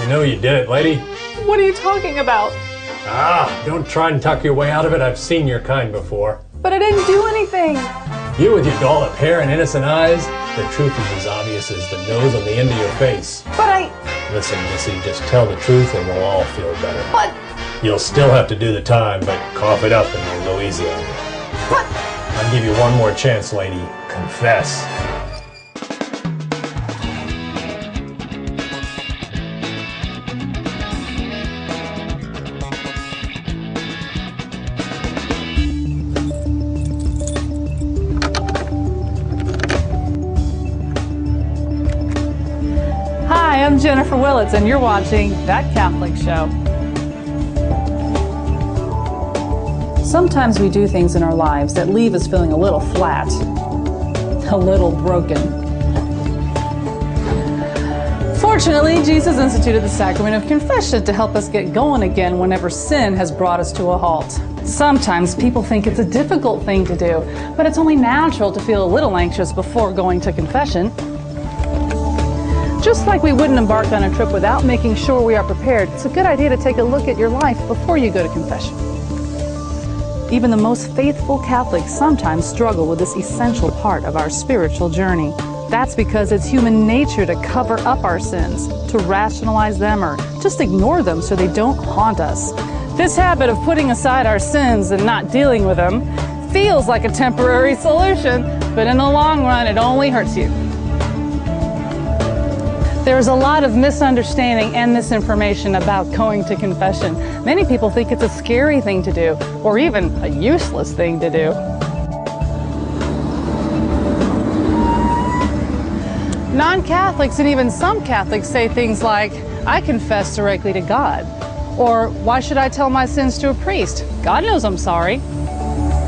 You know you did it, lady. What are you talking about? Don't try and tuck your way out of it. I've seen your kind before. But I didn't do anything. You with your dollop hair and innocent eyes, the truth is as obvious as the nose on the end of your face. But I... Listen, Missy, just tell the truth and we'll all feel better. But... You'll still have to do the time, but cough it up and we'll go easy on you. But... I'll give you one more chance, lady. Confess. Hi, I'm Jennifer Willits, and you're watching That Catholic Show. Sometimes we do things in our lives that leave us feeling a little flat, a little broken. Fortunately, Jesus instituted the sacrament of confession to help us get going again whenever sin has brought us to a halt. Sometimes people think it's a difficult thing to do, but it's only natural to feel a little anxious before going to confession. Just like we wouldn't embark on a trip without making sure we are prepared, it's a good idea to take a look at your life before you go to confession. Even the most faithful Catholics sometimes struggle with this essential part of our spiritual journey. That's because it's human nature to cover up our sins, to rationalize them or just ignore them so they don't haunt us. This habit of putting aside our sins and not dealing with them feels like a temporary solution, but in the long run it only hurts you. There's a lot of misunderstanding and misinformation about going to confession. Many people think it's a scary thing to do, or even a useless thing to do. Non-Catholics and even some Catholics say things like, I confess directly to God. Or, why should I tell my sins to a priest? God knows I'm sorry.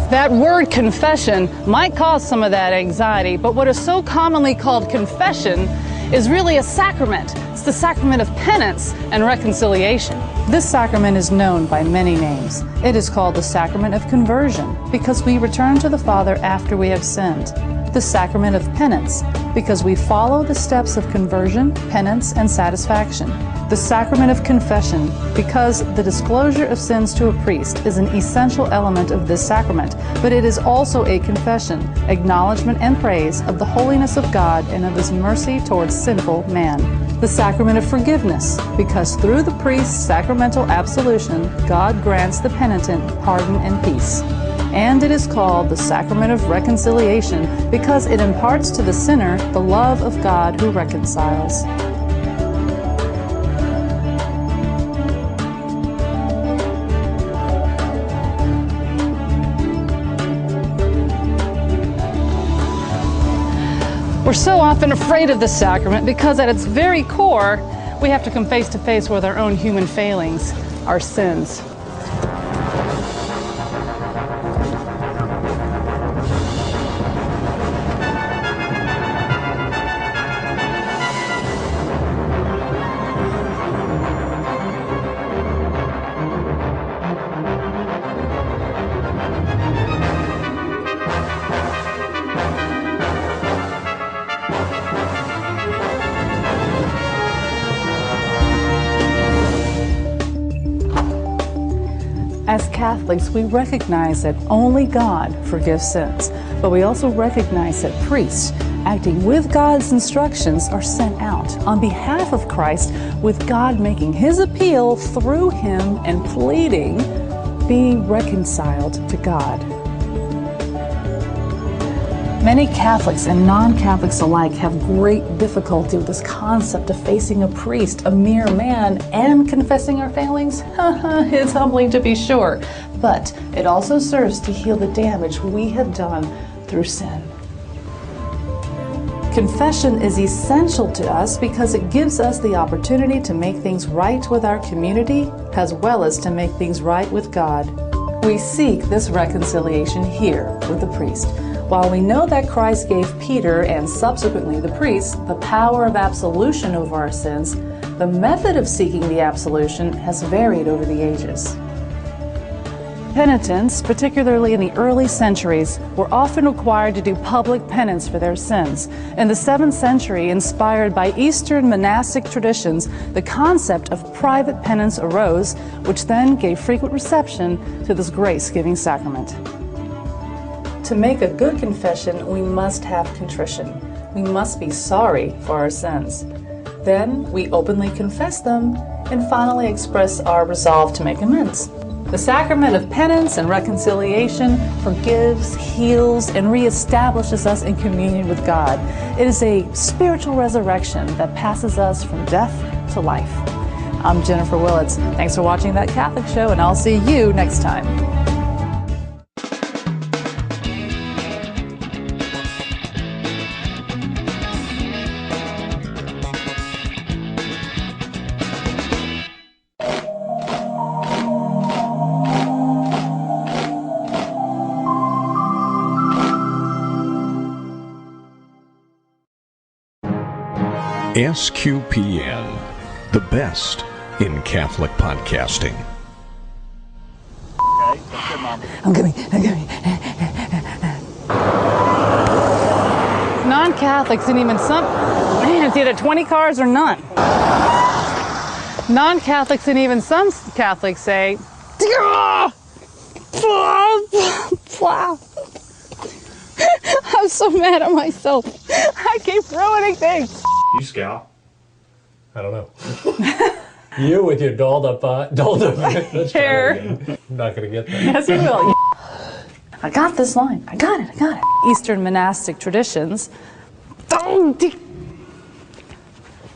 That word confession might cause some of that anxiety, but what is so commonly called confession is really a sacrament. It's the sacrament of penance and reconciliation. This sacrament is known by many names. It is called the sacrament of conversion because we return to the Father after we have sinned. The sacrament of penance because we follow the steps of conversion, penance, and satisfaction. The sacrament of confession because the disclosure of sins to a priest is an essential element of this sacrament, but it is also a confession, acknowledgement, and praise of the holiness of God and of His mercy towards sinful man. The sacrament of forgiveness because through the priest's sacramental absolution, God grants the penitent pardon and peace. And it is called the sacrament of reconciliation because it imparts to the sinner the love of God who reconciles. We're so often afraid of this sacrament because at its very core, we have to come face to face with our own human failings, our sins. As Catholics, we recognize that only God forgives sins, but we also recognize that priests, acting with God's instructions, are sent out on behalf of Christ, with God making His appeal through Him and pleading, be reconciled to God. Many Catholics and non-Catholics alike have great difficulty with this concept of facing a priest, a mere man, and confessing our failings. It's humbling to be sure, but it also serves to heal the damage we have done through sin. Confession is essential to us because it gives us the opportunity to make things right with our community, as well as to make things right with God. We seek this reconciliation here with the priest. While we know that Christ gave Peter and subsequently the priests the power of absolution over our sins, the method of seeking the absolution has varied over the ages. Penitents, particularly in the early centuries, were often required to do public penance for their sins. In the 7th century, inspired by Eastern monastic traditions, the concept of private penance arose, which then gave frequent reception to this grace-giving sacrament. To make a good confession, we must have contrition. We must be sorry for our sins. Then we openly confess them and finally express our resolve to make amends. The sacrament of penance and reconciliation forgives, heals, and reestablishes us in communion with God. It is a spiritual resurrection that passes us from death to life. I'm Jennifer Willits. Thanks for watching That Catholic Show, and I'll see you next time. SQPN, the best in Catholic podcasting. Okay, that's good, Mom. I'm coming. Non-Catholics and even some, man, it's either 20 cars or none. Non-Catholics and even some Catholics say, I'm so mad at myself. I keep ruining things. You scout. I don't know. You with your dolled up let's try Hair. it again. I'm not going to get that. Yes, you will. I got this line. I got it. Eastern monastic traditions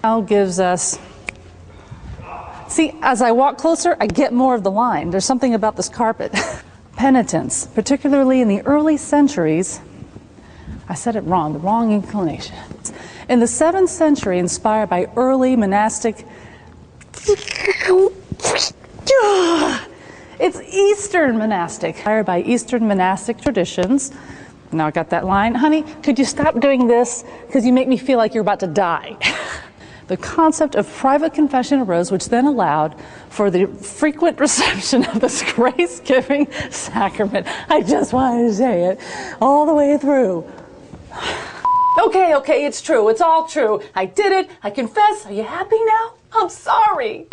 now gives us... See, as I walk closer, I get more of the line. There's something about this carpet. Penitents, particularly in the early centuries... I said it wrong, the wrong inclination. In the 7th century, inspired by early monastic... It's Eastern monastic. Inspired by Eastern monastic traditions. Now I got that line. Honey, could you stop doing this? Because you make me feel like you're about to die. The concept of private confession arose, which then allowed for the frequent reception of this grace-giving sacrament. I just wanted to say it all the way through. Okay, it's true. It's all true. I did it. I confess. Are you happy now? I'm sorry.